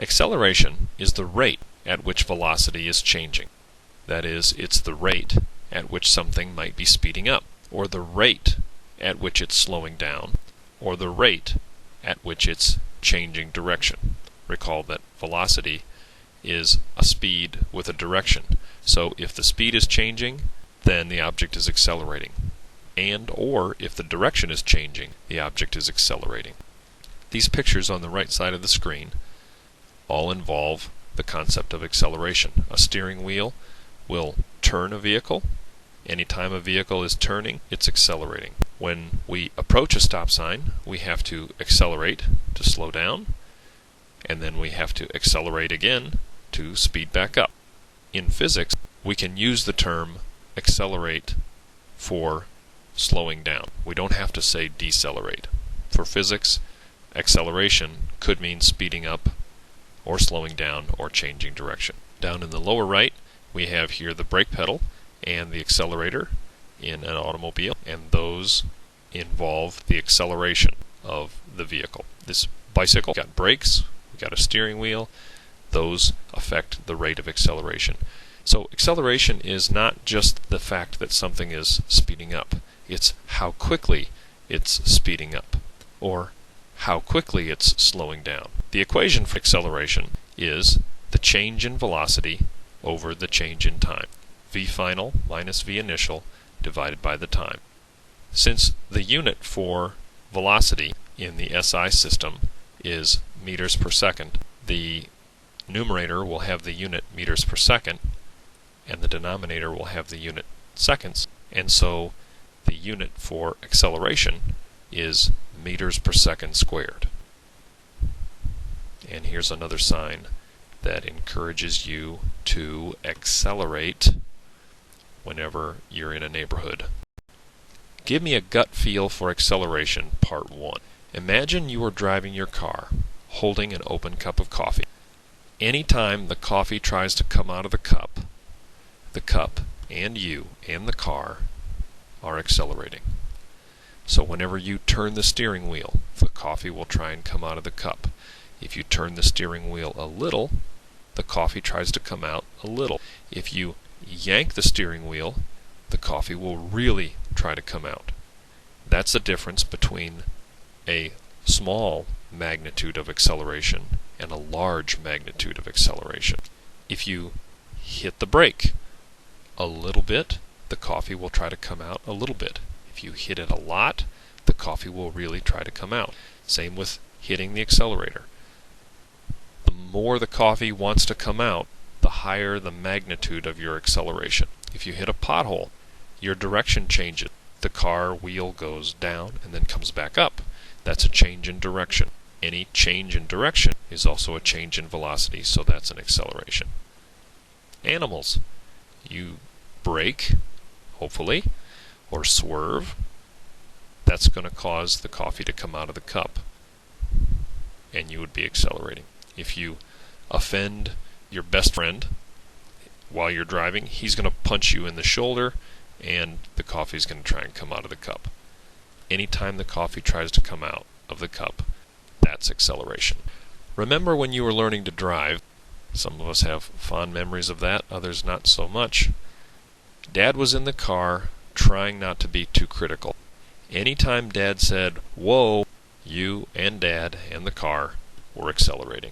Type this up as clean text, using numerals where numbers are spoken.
Acceleration is the rate at which velocity is changing. That is, it's the rate at which something might be speeding up, or the rate at which it's slowing down, or the rate at which it's changing direction. Recall that velocity is a speed with a direction. So if the speed is changing, then the object is accelerating. And or if the direction is changing, the object is accelerating. These pictures on the right side of the screen all involve the concept of acceleration. A steering wheel will turn a vehicle. Anytime a vehicle is turning, it's accelerating. When we approach a stop sign, we have to accelerate to slow down, and then we have to accelerate again to speed back up. In physics, we can use the term accelerate for slowing down. We don't have to say decelerate. For physics, acceleration could mean speeding up or slowing down or changing direction. Down in the lower right, we have here the brake pedal and the accelerator in an automobile, and those involve the acceleration of the vehicle. This bicycle got brakes, we got a steering wheel, those affect the rate of acceleration. So acceleration is not just the fact that something is speeding up, it's how quickly it's speeding up, or how quickly it's slowing down. The equation for acceleration is the change in velocity over the change in time. V final minus V initial divided by the time. Since the unit for velocity in the SI system is meters per second, the numerator will have the unit meters per second and the denominator will have the unit seconds, and so the unit for acceleration is meters per second squared. And here's another sign that encourages you to accelerate whenever you're in a neighborhood. Give me a gut feel for acceleration, part 1. Imagine you are driving your car, holding an open cup of coffee. Anytime the coffee tries to come out of the cup and you and the car are accelerating. So whenever you turn the steering wheel, the coffee will try and come out of the cup. If you turn the steering wheel a little, the coffee tries to come out a little. If you yank the steering wheel, the coffee will really try to come out. That's the difference between a small magnitude of acceleration and a large magnitude of acceleration. If you hit the brake a little bit, the coffee will try to come out a little bit. If you hit it a lot, the coffee will really try to come out. Same with hitting the accelerator. The more the coffee wants to come out, the higher the magnitude of your acceleration. If you hit a pothole, your direction changes. The car wheel goes down and then comes back up. That's a change in direction. Any change in direction is also a change in velocity, so that's an acceleration. Animals. You brake, hopefully, or swerve. That's going to cause the coffee to come out of the cup, and you would be accelerating. If you offend your best friend while you're driving, he's going to punch you in the shoulder, and the coffee is going to try and come out of the cup. Anytime the coffee tries to come out of the cup, that's acceleration. Remember when you were learning to drive, some of us have fond memories of that, others not so much. Dad was in the car trying not to be too critical. Anytime Dad said, "Whoa," you and Dad and the car were accelerating.